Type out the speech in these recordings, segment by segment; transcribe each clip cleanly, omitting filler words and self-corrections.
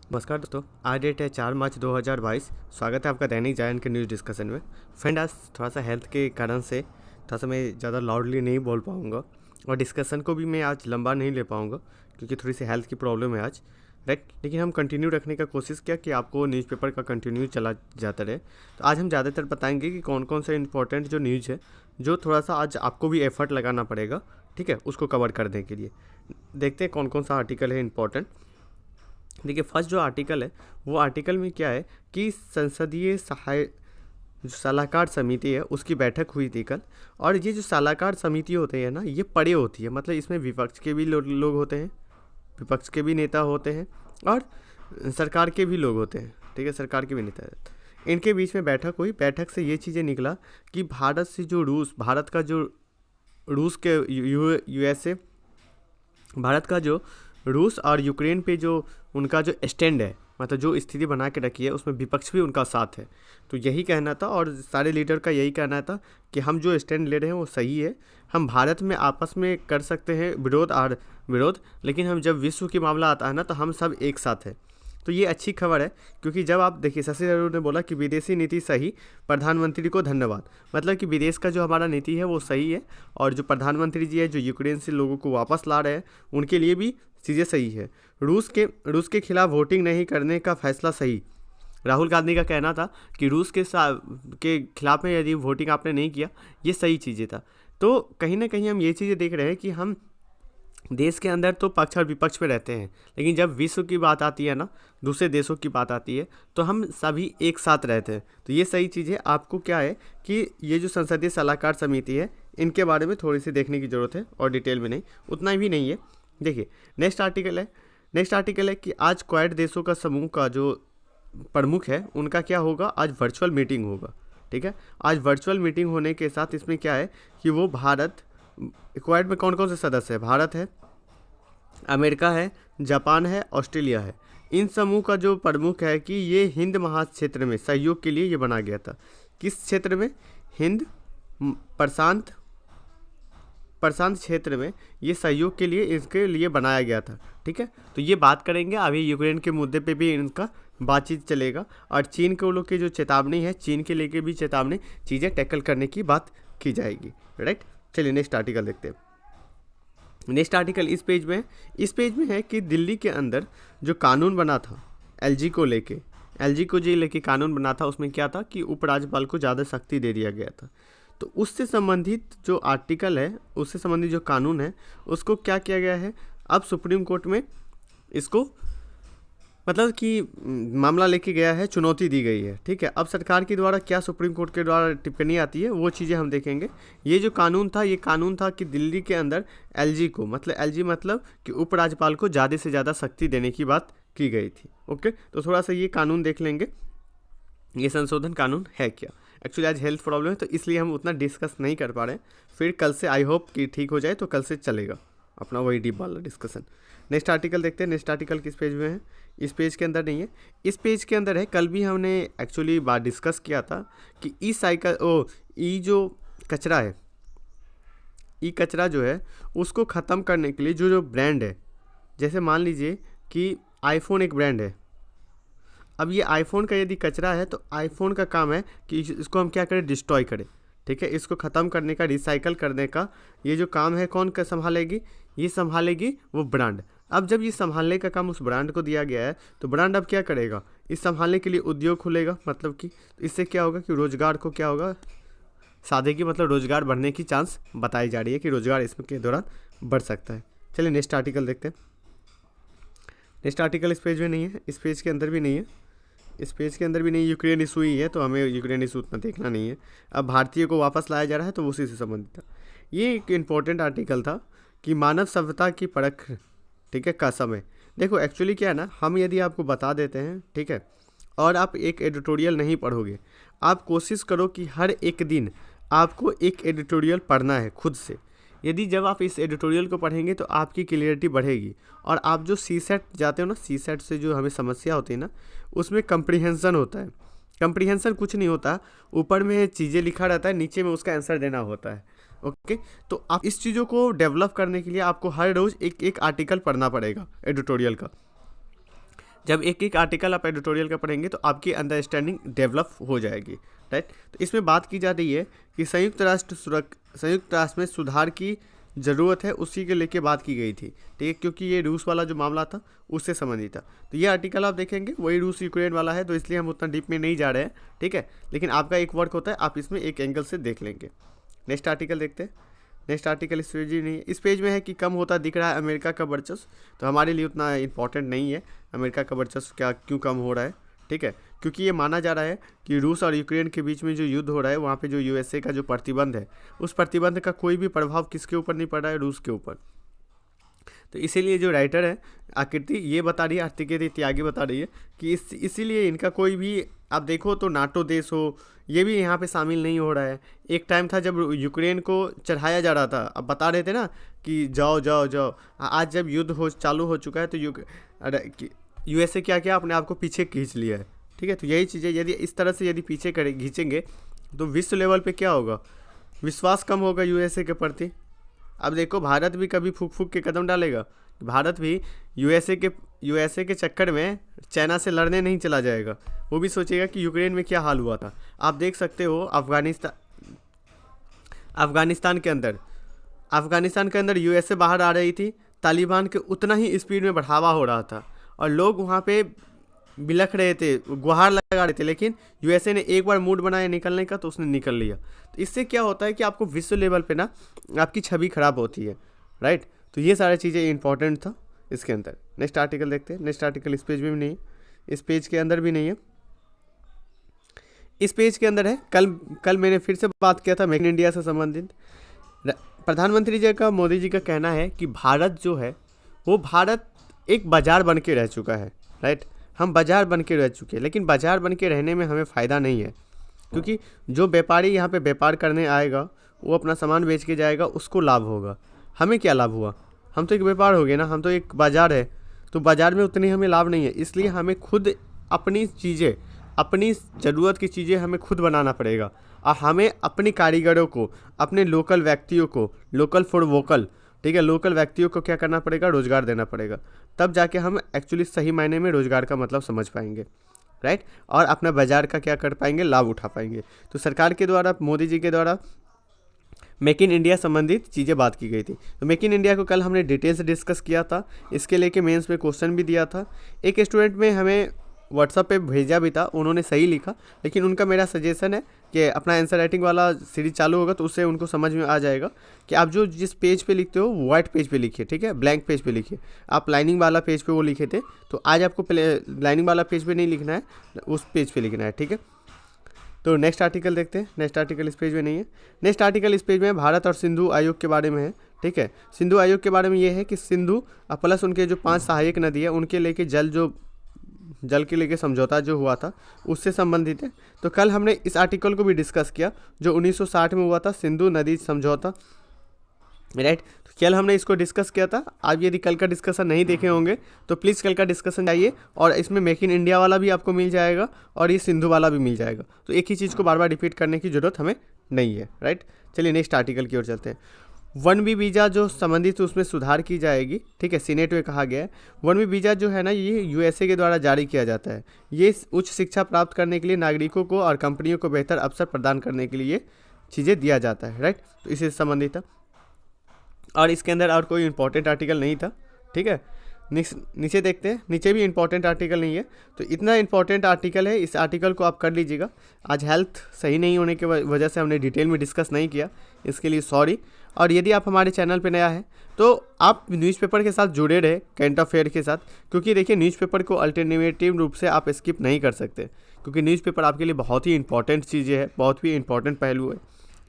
नमस्कार दोस्तों, आज डेट है 4 मार्च 2022। स्वागत है आपका दैनिक जागरण के न्यूज़ डिस्कशन में। फ्रेंड, आज थोड़ा सा हेल्थ के कारण से थोड़ा सा मैं ज़्यादा लाउडली नहीं बोल पाऊँगा और डिस्कशन को भी मैं आज लंबा नहीं ले पाऊँगा क्योंकि थोड़ी सी हेल्थ की प्रॉब्लम है आज, राइट। लेकिन हम कंटिन्यू रखने का कोशिश किया कि आपको न्यूज़पेपर का कंटिन्यू चला जाता रहे। तो आज हम ज़्यादातर बताएंगे कि कौन कौन सा इंपॉर्टेंट जो न्यूज़ है जो थोड़ा सा आज आपको भी एफर्ट लगाना पड़ेगा, ठीक है, उसको कवर करने के लिए। देखते हैं कौन कौन सा आर्टिकल है इंपॉर्टेंट। देखिए, फर्स्ट जो आर्टिकल है वो आर्टिकल में क्या है कि संसदीय सहाय जो सलाहकार समिति है उसकी बैठक हुई थी कल। और ये जो सलाहकार समिति होते हैं ना, ये बड़े होती है, मतलब इसमें विपक्ष के भी लोग होते हैं, विपक्ष के भी नेता होते हैं और सरकार के भी लोग होते हैं, ठीक है, सरकार के भी नेता हैं। इनके बीच में बैठक हुई। बैठक से ये चीज़ें निकला कि भारत का जो रूस के यूएसए भारत का जो रूस और यूक्रेन पे जो उनका जो स्टैंड है, मतलब जो स्थिति बना के रखी है, उसमें विपक्ष भी उनका साथ है। तो यही कहना था और सारे लीडर का यही कहना था कि हम जो स्टैंड ले रहे हैं वो सही है। हम भारत में आपस में कर सकते हैं विरोध, लेकिन हम जब विश्व की मामला आता है ना, तो हम सब एक साथ हैं। तो ये अच्छी खबर है क्योंकि जब आप देखिए, शशि थरूर ने बोला कि विदेशी नीति सही, प्रधानमंत्री को धन्यवाद। मतलब कि विदेश का जो हमारा नीति है वो सही है और जो प्रधानमंत्री जी है जो यूक्रेन से लोगों को वापस ला रहे हैं उनके लिए भी चीज़ें सही है। रूस के खिलाफ वोटिंग नहीं करने का फैसला सही। राहुल गांधी का कहना था कि रूस के खिलाफ में यदि वोटिंग आपने नहीं किया, ये सही चीज़ें था। तो कहीं ना कहीं हम ये चीज़ें देख रहे हैं कि हम देश के अंदर तो पक्ष और विपक्ष में रहते हैं, लेकिन जब विश्व की बात आती है ना, दूसरे देशों की बात आती है, तो हम सभी एक साथ रहते हैं। तो ये सही चीज़ है। आपको क्या है कि ये जो संसदीय सलाहकार समिति है, इनके बारे में थोड़ी सी देखने की ज़रूरत है और डिटेल में नहीं, उतना भी नहीं है। देखिए, नेक्स्ट आर्टिकल है कि आज क्वाड देशों का समूह का जो प्रमुख है उनका क्या होगा, आज वर्चुअल मीटिंग होगा, ठीक है। आज वर्चुअल मीटिंग होने के साथ इसमें क्या है कि वो क्वाड में कौन कौन से सदस्य है, भारत है, अमेरिका है, जापान है, ऑस्ट्रेलिया है। इन समूह का जो प्रमुख है कि ये हिंद महाक्षेत्र में सहयोग के लिए ये बना गया था। किस क्षेत्र में? हिंद प्रशांत क्षेत्र में ये सहयोग के लिए इसके लिए बनाया गया था, ठीक है। तो ये बात करेंगे अभी यूक्रेन के मुद्दे पे भी इनका बातचीत चलेगा और चीन के लोग की जो चेतावनी है, चीन के लेके भी चेतावनी, चीज़ें टैकल करने की बात की जाएगी, राइट। चलिए नेक्स्ट आर्टिकल देखते हैं। नेक्स्ट आर्टिकल इस पेज में है कि दिल्ली के अंदर जो कानून बना था एलजी को लेके कानून बना था, उसमें क्या था कि उपराज्यपाल को ज़्यादा शक्ति दे दिया गया था। तो उससे संबंधित जो आर्टिकल है, उससे संबंधित जो कानून है, उसको क्या किया गया है, अब सुप्रीम कोर्ट में इसको मतलब कि मामला लेके गया है, चुनौती दी गई है, ठीक है। अब सरकार के द्वारा क्या सुप्रीम कोर्ट के द्वारा टिप्पणी आती है वो चीज़ें हम देखेंगे। ये जो कानून था कि दिल्ली के अंदर एलजी मतलब कि उपराज्यपाल को ज़्यादा से ज़्यादा शक्ति देने की बात की गई थी, ओके। तो थोड़ा सा ये कानून देख लेंगे, ये संशोधन कानून है क्या। एक्चुअली आज हेल्थ प्रॉब्लम है तो इसलिए हम उतना डिस्कस नहीं कर पा रहे हैं। फिर कल से आई होप कि ठीक हो जाए, तो कल से चलेगा अपना वही डीप वाला डिस्कशन। नेक्स्ट आर्टिकल देखते हैं। नेक्स्ट आर्टिकल किस पेज में है? इस पेज के अंदर नहीं है, इस पेज के अंदर है। कल भी हमने एक्चुअली बात डिस्कस किया था कि जो कचरा जो है उसको ख़त्म करने के लिए जो ब्रांड है, जैसे मान लीजिए कि आईफोन एक ब्रांड है। अब ये आईफोन का यदि कचरा है तो आईफोन का काम है कि इसको हम क्या करें, डिस्ट्रॉय करें, ठीक है। इसको ख़त्म करने का, रिसाइकल करने का ये जो काम है कौन का संभालेगी? ये संभालेगी वो ब्रांड। अब जब ये संभालने का काम उस ब्रांड को दिया गया है तो ब्रांड अब क्या करेगा, इस संभालने के लिए उद्योग खुलेगा। मतलब कि इससे क्या होगा कि रोज़गार को क्या होगा, साधेगी, मतलब रोज़गार बढ़ने की चांस बताई जा रही है कि रोज़गार इसमें के दौरान बढ़ सकता है। चलिए नेक्स्ट आर्टिकल देखते हैं। नेक्स्ट आर्टिकल इस पेज में नहीं है, इस पेज के अंदर भी नहीं है, यूक्रेन इशू ही है, तो हमें यूक्रेन इशू उतना देखना नहीं है। अब भारतीय को वापस लाया जा रहा है तो उसी से संबंधित था। ये एक इम्पोर्टेंट आर्टिकल था कि मानव सभ्यता की परख, ठीक है, का समय। देखो एक्चुअली क्या है ना, हम यदि आपको बता देते हैं, ठीक है, और आप एक एडिटोरियल नहीं पढ़ोगे, आप कोशिश करो कि हर एक दिन आपको एक एडिटोरियल पढ़ना है खुद से। यदि जब आप इस एडिटोरियल को पढ़ेंगे तो आपकी क्लियरिटी बढ़ेगी। और आप जो सीसेट जाते हो ना, सीसेट से जो हमें समस्या होती है ना, उसमें कंप्रीहेंशन होता है। कंप्रीहेंशन कुछ नहीं होता, ऊपर में चीज़ें लिखा रहता है, नीचे में उसका आंसर देना होता है, ओके। तो आप इस चीज़ों को डेवलप करने के लिए आपको हर रोज़ एक एक आर्टिकल पढ़ना पड़ेगा एडिटोरियल का। जब एक एक आर्टिकल आप एडिटोरियल का पढ़ेंगे तो आपकी अंडरस्टैंडिंग डेवलप हो जाएगी, राइट। तो इसमें बात की जा रही है कि संयुक्त राष्ट्र में सुधार की ज़रूरत है, उसी के लेके बात की गई थी, ठीक है, क्योंकि ये रूस वाला जो मामला था उससे संबंधित था। तो ये आर्टिकल आप देखेंगे वही रूस यूक्रेन वाला है, तो इसलिए हम उतना डीप में नहीं जा रहे हैं, ठीक है, लेकिन आपका एक वर्क होता है, आप इसमें एक एंगल से देख लेंगे। नेक्स्ट आर्टिकल देखते हैं। नेक्स्ट आर्टिकल इस पेज नहीं है, इस पेज में है कि कम होता दिख रहा है अमेरिका का वर्चस्व, तो हमारे लिए उतना इंपॉर्टेंट नहीं है अमेरिका का वर्चस्व क्या क्यों कम हो रहा है, ठीक है, क्योंकि ये माना जा रहा है कि रूस और यूक्रेन के बीच में जो युद्ध हो रहा है वहाँ पे जो यूएसए का जो प्रतिबंध है, उस प्रतिबंध का कोई भी प्रभाव किसके ऊपर नहीं पड़ रहा है, रूस के ऊपर। तो इसीलिए जो राइटर है आकृति ये बता रही है, आर्थिक त्यागी बता रही है कि इसीलिए इनका कोई भी आप देखो तो नाटो देश हो ये भी यहाँ पे शामिल नहीं हो रहा है। एक टाइम था जब यूक्रेन को चढ़ाया जा रहा था, अब बता रहे थे ना कि जाओ जाओ जाओ, आज जब युद्ध चालू हो चुका है तो यूएसए क्या क्या अपने आप को पीछे खींच लिया है, ठीक है। तो यही चीज़ें यदि इस तरह से यदि पीछे खींचेंगे तो विश्व लेवल पे क्या होगा, विश्वास कम होगा यूएसए के प्रति। अब देखो भारत भी कभी फूक फूक के कदम डालेगा, भारत भी यूएसए के चक्कर में चाइना से लड़ने नहीं चला जाएगा, वो भी सोचेगा कि यूक्रेन में क्या हाल हुआ था। आप देख सकते हो अफ़गानिस्तान के अंदर यूएसए बाहर आ रही थी, तालिबान के उतना ही स्पीड में बढ़ावा हो रहा था और लोग वहाँ पे बिलख रहे थे, गुहार लगा रहे थे, लेकिन यूएसए ने एक बार मूड बनाया निकलने का तो उसने निकल लिया। तो इससे क्या होता है कि आपको विश्व लेवल पे ना आपकी छवि खराब होती है, राइट। तो ये सारी चीज़ें इंपॉर्टेंट था इसके अंदर। नेक्स्ट आर्टिकल देखते हैं। नेक्स्ट आर्टिकल इस पेज में भी नहीं है, इस पेज के अंदर भी नहीं है, इस पेज के अंदर है। कल मैंने फिर से बात किया था मेक इन इंडिया से संबंधित। प्रधानमंत्री जी का, मोदी जी का कहना है कि भारत जो है वो भारत एक बाज़ार बन के रह चुका है, राइट। हम बाज़ार बन के रह चुके हैं, लेकिन बाज़ार बन के रहने में हमें फ़ायदा नहीं है, क्योंकि जो व्यापारी यहाँ पे व्यापार करने आएगा वो अपना सामान बेच के जाएगा, उसको लाभ होगा। हमें क्या लाभ हुआ, हम तो एक व्यापार हो गए ना, हम तो एक बाज़ार है, तो बाज़ार में उतनी हमें लाभ नहीं है। इसलिए हमें खुद अपनी चीज़ें, अपनी ज़रूरत की चीज़ें हमें खुद बनाना पड़ेगा और हमें अपने कारीगरों को, अपने लोकल व्यक्तियों को, लोकल फॉर वोकल, ठीक है, लोकल व्यक्तियों को क्या करना पड़ेगा, रोज़गार देना पड़ेगा। तब जाके हम एक्चुअली सही मायने में रोज़गार का मतलब समझ पाएंगे, राइट, और अपना बाज़ार का क्या कर पाएंगे, लाभ उठा पाएंगे। तो सरकार के द्वारा, मोदी जी के द्वारा मेक इन इंडिया संबंधित चीज़ें बात की गई थी। तो मेक इन इंडिया को कल हमने डिटेल से डिस्कस किया था, इसके लेके मेंस में क्वेश्चन भी दिया था। एक स्टूडेंट में हमें व्हाट्सएप पे भेजा भी था, उन्होंने सही लिखा, लेकिन उनका मेरा सजेशन है कि अपना आंसर राइटिंग वाला सीरीज चालू होगा तो उससे उनको समझ में आ जाएगा कि आप जो जिस पेज पे लिखते हो वाइट पेज पे लिखिए, ठीक है, ब्लैंक पेज पे लिखिए। आप लाइनिंग वाला पेज पे वो लिखे थे, तो आज आपको लाइनिंग वाला पेज पे नहीं लिखना है, उस पेज पे लिखना है, ठीक है। तो नेक्स्ट आर्टिकल देखते हैं। नेक्स्ट आर्टिकल इस पेज में नहीं है, नेक्स्ट आर्टिकल इस पेज में भारत और सिंधु आयोग के बारे में है, ठीक है। सिंधु आयोग के बारे में ये है कि सिंधु प्लस उनके जो 5 सहायक नदी है उनके लेके जल के लेके समझौता जो हुआ था उससे संबंधित है। तो कल हमने इस आर्टिकल को भी डिस्कस किया जो 1960 में हुआ था, सिंधु नदी समझौता, राइट। तो कल हमने इसको डिस्कस किया था। आप यदि कल का डिस्कशन नहीं देखे होंगे तो प्लीज़ कल का डिस्कशन जाइए, और इसमें मेक इन इंडिया वाला भी आपको मिल जाएगा और ये सिंधु वाला भी मिल जाएगा। तो एक ही चीज़ को बार बार रिपीट करने की ज़रूरत हमें नहीं है, राइट। चलिए नेक्स्ट आर्टिकल की ओर चलते हैं। 1B वीज़ा जो संबंधित उसमें सुधार की जाएगी, ठीक है, सीनेट में कहा गया है। 1B वीज़ा जो है ना, ये यूएसए के द्वारा जारी किया जाता है। ये उच्च शिक्षा प्राप्त करने के लिए नागरिकों को और कंपनियों को बेहतर अवसर प्रदान करने के लिए चीज़ें दिया जाता है, राइट। तो इससे संबंधित था और इसके अंदर और कोई इंपॉर्टेंट आर्टिकल नहीं था, ठीक है। नीचे देखते हैं, नीचे भी इंपॉर्टेंट आर्टिकल नहीं है। तो इतना इंपॉर्टेंट आर्टिकल है, इस आर्टिकल को आप कर लीजिएगा। आज हेल्थ सही नहीं होने की वजह से हमने डिटेल में डिस्कस नहीं किया, इसके लिए सॉरी। और यदि आप हमारे चैनल पे नया है तो आप न्यूज़पेपर के साथ जुड़े रहे, करंट अफेयर के साथ, क्योंकि देखिए न्यूज़पेपर को अल्टरनेटिव रूप से आप स्किप नहीं कर सकते, क्योंकि न्यूज़पेपर आपके लिए बहुत ही इंपॉर्टेंट चीज़ें है, बहुत ही इंपॉर्टेंट पहलू है।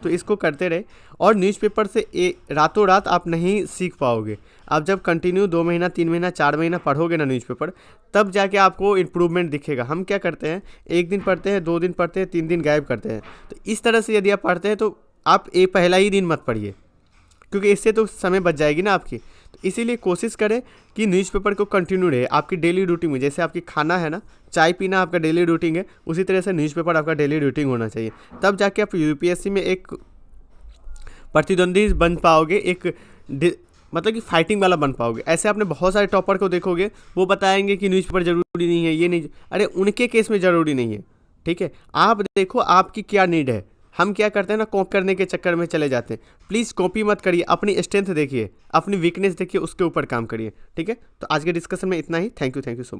तो इसको करते रहे, और न्यूज़पेपर से रातों रात आप नहीं सीख पाओगे। आप जब कंटिन्यू 2 महीना, 3 महीना, 4 महीना पढ़ोगे ना न्यूज़पेपर, तब जाके आपको इम्प्रूवमेंट दिखेगा। हम क्या करते हैं, 1 दिन पढ़ते हैं, 2 दिन पढ़ते हैं, 3 दिन गायब करते हैं। तो इस तरह से यदि आप पढ़ते हैं तो आप पहला ही दिन मत पढ़िए, क्योंकि इससे तो समय बच जाएगी ना आपकी। तो इसीलिए कोशिश करें कि न्यूज़पेपर को कंटिन्यू रहे आपकी डेली रूटीन में। जैसे आपकी खाना है ना, चाय पीना आपका डेली रूटीन है, उसी तरह से न्यूज़पेपर आपका डेली रूटीन होना चाहिए। तब जाके आप यूपीएससी में एक प्रतिद्वंदी बन पाओगे, एक मतलब कि फाइटिंग वाला बन पाओगे। ऐसे आपने बहुत सारे टॉपर को देखोगे, वो बताएंगे कि न्यूज़पेपर ज़रूरी नहीं है, ये नहीं, अरे उनके केस में ज़रूरी नहीं है, ठीक है। आप देखो आपकी क्या नीड है। हम क्या करते हैं ना, कॉपी करने के चक्कर में चले जाते हैं। प्लीज़ कॉपी मत करिए, अपनी स्ट्रेंथ देखिए, अपनी वीकनेस देखिए, उसके ऊपर काम करिए, ठीक है। तो आज के डिस्कशन में इतना ही। Thank you so much.